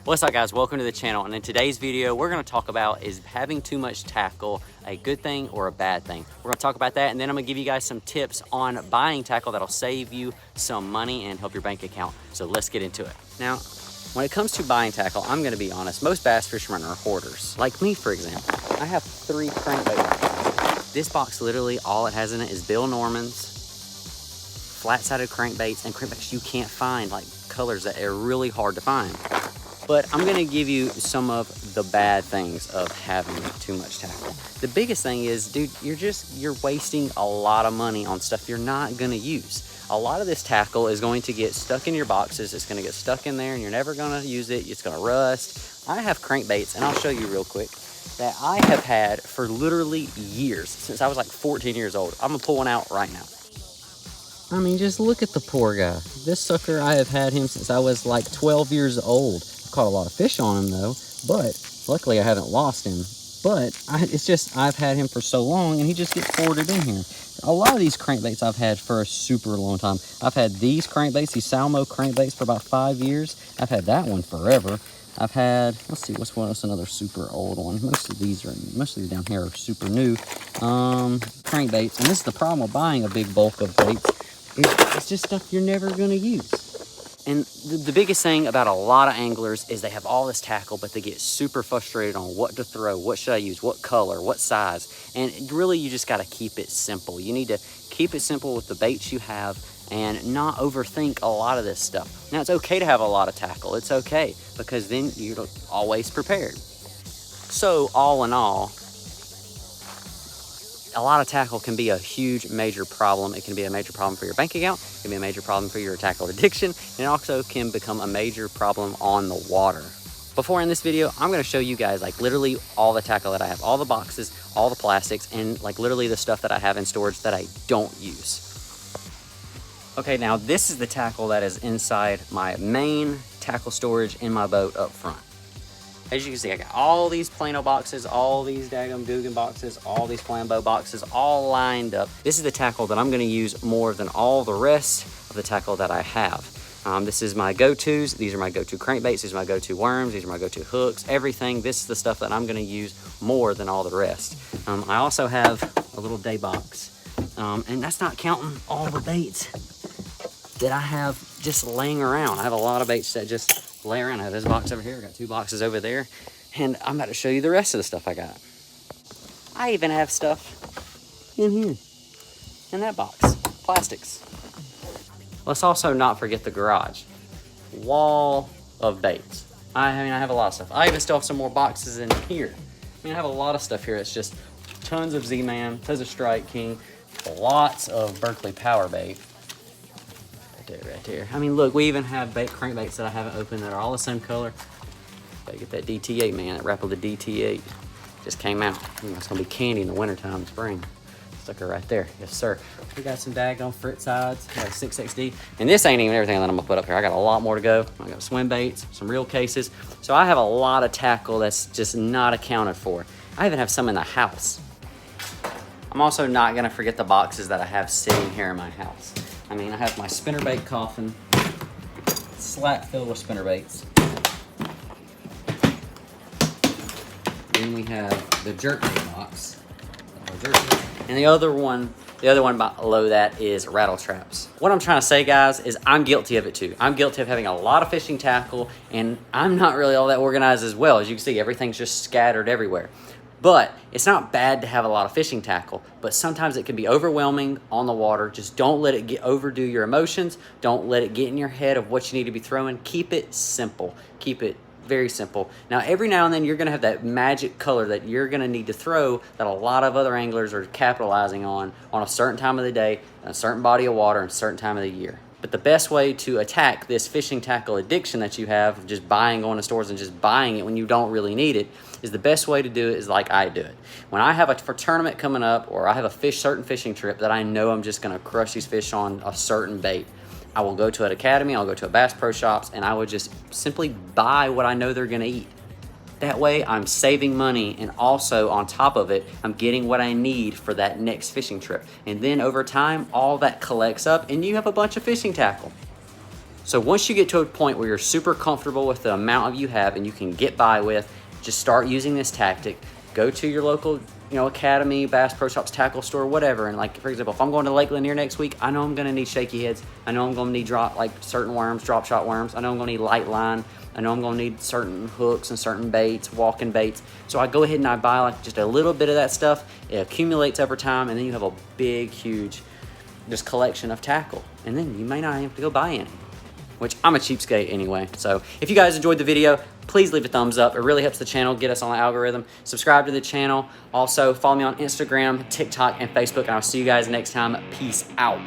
What's up guys, welcome to the channel, and in today's video we're going to talk about is having too much tackle a good thing or a bad thing. We're going to talk about that, and then I'm going to give you guys some tips on buying tackle that'll save you some money and help your bank account. So let's get into it. Now, when it comes to buying tackle, I'm going to be honest, most bass fishermen are hoarders. Like me, for example. I have 3 crankbaits. This box, literally all it has in it is Bill Norman's, flat-sided crankbaits, and crankbaits you can't find, like colors that are really hard to find. But I'm gonna give you some of the bad things of having too much tackle. The biggest thing is, dude, you're wasting a lot of money on stuff you're not gonna use. A lot of this tackle is going to get stuck in your boxes. It's gonna get stuck in there and you're never gonna use it. It's gonna rust. I have crankbaits, and I'll show you real quick, that I have had for literally years, since I was like 14 years old. I'm gonna pull one out right now. I mean, just look at the poor guy. This sucker, I have had him since I was like 12 years old. Caught a lot of fish on him though, but luckily I haven't lost him. But it's just, I've had him for so long and he just gets hoarded in here. A lot of these crankbaits I've had for a super long time. I've had these crankbaits, these Salmo crankbaits, for about 5 years. I've had that one forever. I've had, let's see, what's another super old one? Most of these down here are super new. Crankbaits, and this is the problem with buying a big bulk of baits. It's just stuff you're never gonna use. And the biggest thing about a lot of anglers is they have all this tackle, but they get super frustrated on what to throw, what should I use, what color, what size. And really, you just got to keep it simple. You need to keep it simple with the baits you have and not overthink a lot of this stuff. Now, it's okay to have a lot of tackle. It's okay, because then you're always prepared. So all in all, a lot of tackle can be a huge, major problem. It can be a major problem for your bank account. It can be a major problem for your tackle addiction. And it also can become a major problem on the water. Before in this video, I'm going to show you guys like literally all the tackle that I have, all the boxes, all the plastics, and like literally the stuff that I have in storage that I don't use. Okay, now this is the tackle that is inside my main tackle storage in my boat up front. As you can see, I got all these Plano boxes, all these daggum Dugan boxes, all these Flambeau boxes, all lined up. This is the tackle that I'm gonna use more than all the rest of the tackle that I have. This is my go-tos. These are my go-to crankbaits. These are my go-to worms. These are my go-to hooks, everything. This is the stuff that I'm gonna use more than all the rest. I also have a little day box, and that's not counting all the baits that I have just laying around. I have a lot of baits that just lay around. I have this box over here. I got 2 boxes over there, and I'm about to show you the rest of the stuff I got. I even have stuff in here, in that box, plastics. Let's also not forget the garage. Wall of baits. I mean, I have a lot of stuff. I even still have some more boxes in here. I mean, I have a lot of stuff here. It's just tons of Z-Man, tons of Strike King, lots of Berkeley Power Bait. Right there. I mean, look, we even have crankbaits that I haven't opened that are all the same color. Gotta get that DT8, man. That Rapala DT8 just came out. It's gonna be candy in the wintertime, spring. Stuck her right there. Yes, sir. We got some daggone Fritz sides. We got a 6XD. And this ain't even everything that I'm gonna put up here. I got a lot more to go. I got swim baits, some reel cases. So I have a lot of tackle that's just not accounted for. I even have some in the house. I'm also not gonna forget the boxes that I have sitting here in my house. I mean, I have my spinnerbait coffin, slat filled with spinnerbaits. Then we have the jerkbait box, and the other one below that is rattle traps. What I'm trying to say, guys, is I'm guilty of it too. I'm guilty of having a lot of fishing tackle, and I'm not really all that organized as well. As you can see, everything's just scattered everywhere. But it's not bad to have a lot of fishing tackle, but sometimes it can be overwhelming on the water. Just don't let it overdo your emotions. Don't let it get in your head of what you need to be throwing. Keep it simple. Keep it very simple. Now, every now and then you're gonna have that magic color that you're gonna need to throw that a lot of other anglers are capitalizing on a certain time of the day, a certain body of water, and a certain time of the year. But the best way to attack this fishing tackle addiction that you have of just going to stores and just buying it when you don't really need it is the best way to do it is like I do it. When I have a tournament coming up, or I have a certain fishing trip that I know I'm just gonna crush these fish on a certain bait, I will go to an academy, I'll go to a Bass Pro Shops, and I will just simply buy what I know they're gonna eat. That way I'm saving money, and also on top of it, I'm getting what I need for that next fishing trip. And then over time, all that collects up and you have a bunch of fishing tackle. So once you get to a point where you're super comfortable with the amount you have and you can get by with, just start using this tactic. Go to your local, academy, Bass Pro Shops, tackle store, whatever. And like, for example, if I'm going to Lake Lanier next week, I know I'm gonna need shaky heads. I know I'm gonna need certain worms, drop shot worms. I know I'm gonna need light line. I know I'm gonna need certain hooks and certain baits, walking baits. So I go ahead and I buy like just a little bit of that stuff. It accumulates over time, and then you have a big, huge just collection of tackle. And then you may not have to go buy any, which I'm a cheapskate anyway. So if you guys enjoyed the video, please leave a thumbs up. It really helps the channel, get us on the algorithm. Subscribe to the channel. Also, follow me on Instagram, TikTok, and Facebook, and I'll see you guys next time. Peace out.